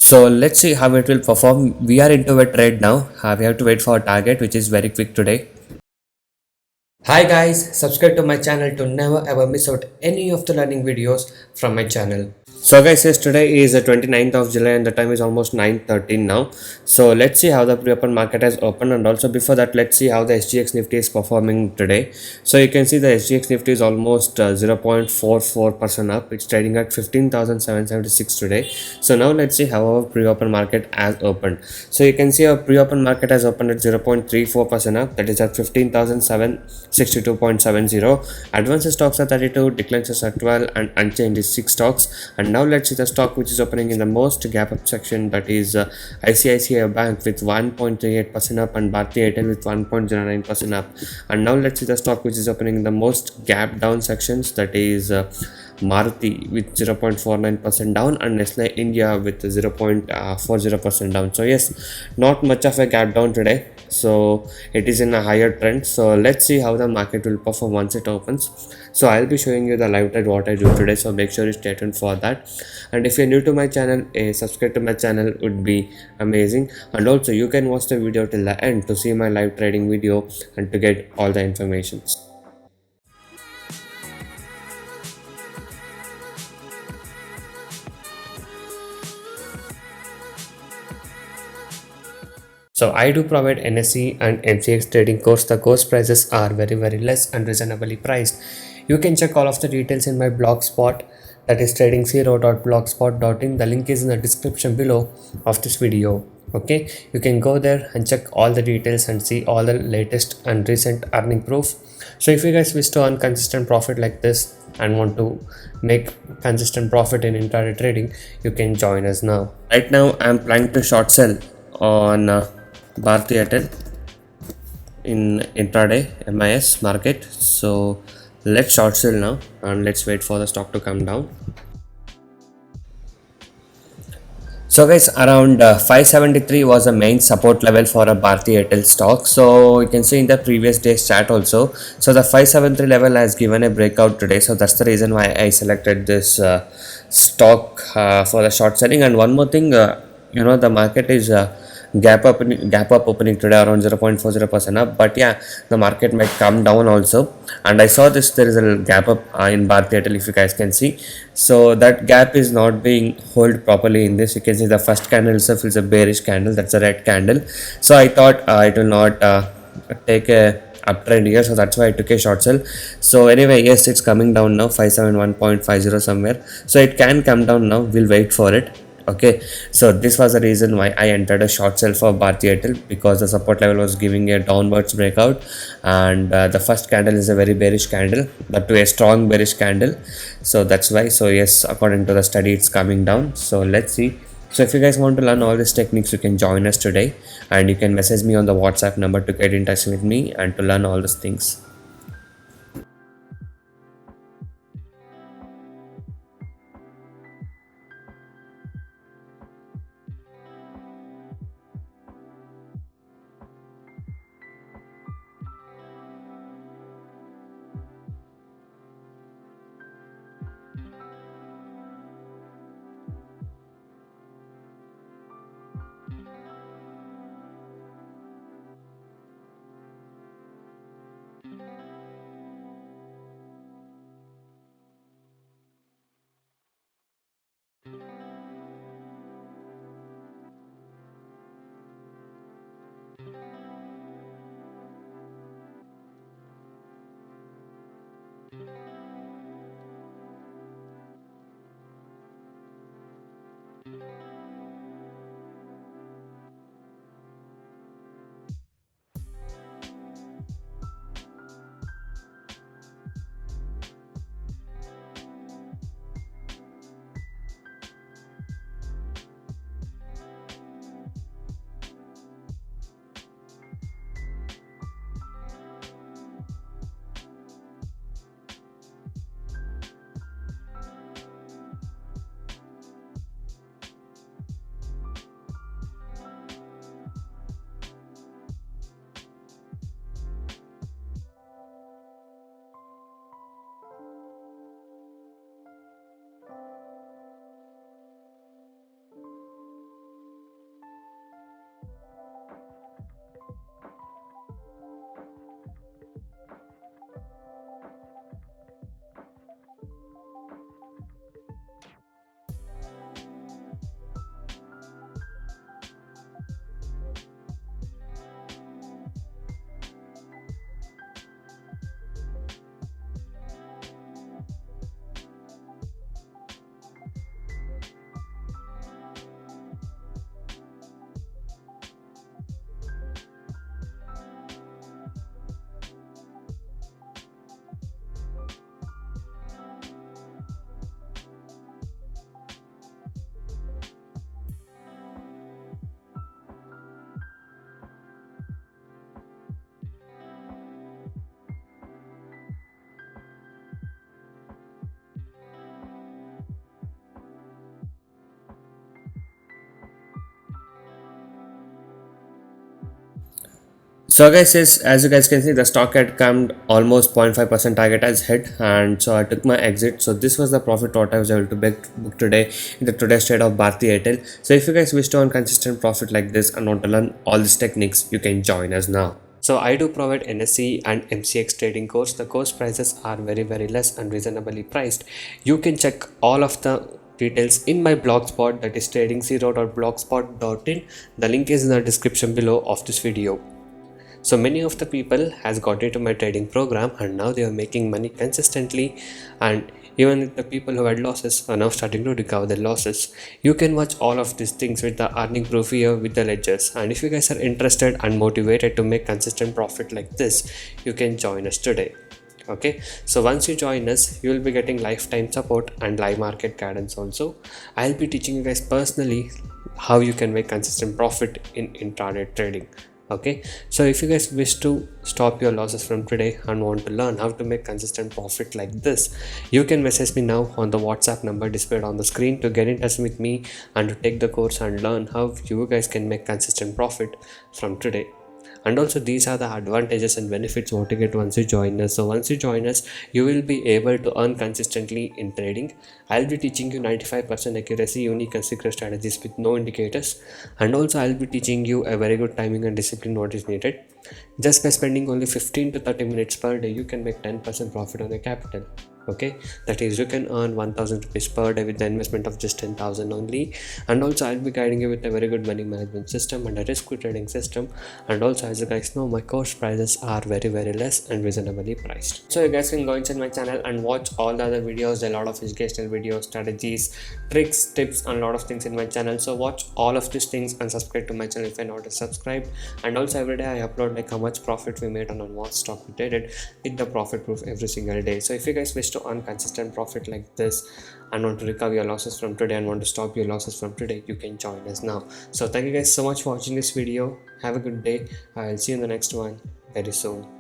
So let's see how it will perform. We are into a trade now. We have to wait for a target which is very quick today. Hi guys, subscribe to my channel to never ever miss out any of the learning videos from my channel. So guys, yes, today is the 29th of July and the time is almost 9:13 now. So let's see how the pre-open market has opened, and also before that let's see how the SGX Nifty is performing today. So you can see the SGX Nifty is almost 0.44% up. It's trading at 15,776 today. So now let's see how our pre-open market has opened. So you can see our pre-open market has opened at 0.34% up, that is at 15,762.70. Advanced stocks are 32, declines are 12, and unchanged is 6 stocks. And now let's see the stock which is opening in the most gap up section, that is ICICI Bank with 1.38% up and Bharti Airtel with 1.09% up. And now let's see the stock which is opening in the most gap down sections, that is Maruti with 0.49% down and Nestle India with 0.40% down. So yes, not much of a gap down today, so it is in a higher trend. So let's see how the market will perform once it opens. So I'll be showing you the live trade what I do today, so make sure you stay tuned for that. And if you're new to my channel, a subscribe to my channel would be amazing. And also you can watch the video till the end to see my live trading video and to get all the information. So I do provide NSE and MCX trading course. The course prices are very less and reasonably priced. You can check all of the details in my blogspot, that is tradingzero.blogspot.in. The link is in the description below of this video. Okay, you can go there and check all the details and see all the latest and recent earning proof. So if you guys wish to earn consistent profit like this and want to make consistent profit in intraday trading, you can join us now. Right now I'm planning to short sell on Bharti Airtel in intraday MIS market. So let's short sell now and let's wait for the stock to come down. So guys, around 573 was the main support level for a Bharti Airtel stock. So you can see in the previous day's chart also. So the 573 level has given a breakout today. So that's the reason why I selected this stock for the short selling. And one more thing, the market is gap up opening today around 0.40% up, but yeah, the market might come down also. And I saw this, there is a gap up in Bharti Airtel, if you guys can see. So that gap is not being held properly in this. You can see the first candle itself is a bearish candle, that's a red candle. So I thought it will not take a uptrend here, so that's why I took a short sell. So anyway, yes, it's coming down now, 571.50 somewhere, so it can come down now. We'll wait for it. Okay, so this was the reason why I entered a short sell for Bharti Airtel, because the support level was giving a downwards breakout, and the first candle is a very bearish candle, that to a strong bearish candle. So that's why. So yes, according to the study, it's coming down. So let's see. So if you guys want to learn all these techniques, you can join us today, and you can message me on the WhatsApp number to get in touch with me and to learn all these things. So guys, yes, as you guys can see, the stock had come almost 0.5% target as hit, and so I took my exit. So this was the profit what I was able to book today in the today's trade of Bharti Airtel. So if you guys wish to earn consistent profit like this and want to learn all these techniques, you can join us now. So I do provide NSE and MCX trading course. The course prices are very less and reasonably priced. You can check all of the details in my blogspot, that is trading0.blogspot.in. The link is in the description below of this video. So many of the people has got into my trading program and now they are making money consistently, and even the people who had losses are now starting to recover their losses. You can watch all of these things with the earning proof here with the ledgers, and if you guys are interested and motivated to make consistent profit like this, you can join us today. Okay, so once you join us, you will be getting lifetime support and live market guidance also. I'll be teaching you guys personally how you can make consistent profit in intraday trading. Okay, so if you guys wish to stop your losses from today and want to learn how to make consistent profit like this, you can message me now on the WhatsApp number displayed on the screen to get in touch with me and to take the course and learn how you guys can make consistent profit from today. And also these are the advantages and benefits what you get once you join us. So once you join us, you will be able to earn consistently in trading. I'll be teaching you 95% accuracy unique and secret strategies with no indicators, and also I'll be teaching you a very good timing and discipline what is needed. Just by spending only 15 to 30 minutes per day, you can make 10% profit on your capital. Okay, that is, you can earn 1000 rupees per day with the investment of just 10,000 only. And also I'll be guiding you with a very good money management system and a risk free trading system. And also, as you guys know, my course prices are very less and reasonably priced. So you guys can go inside my channel and watch all the other videos, a lot of educational videos, strategies, tricks, tips, and a lot of things in my channel. So watch all of these things and subscribe to my channel if you're not subscribed. And also every day I upload like how much profit we made on what stock we traded with the profit proof every single day. So if you guys wish to earn consistent profit like this and want to recover your losses from today and want to stop your losses from today, you can join us now. So thank you guys so much for watching this video. Have a good day. I'll see you in the next one very soon.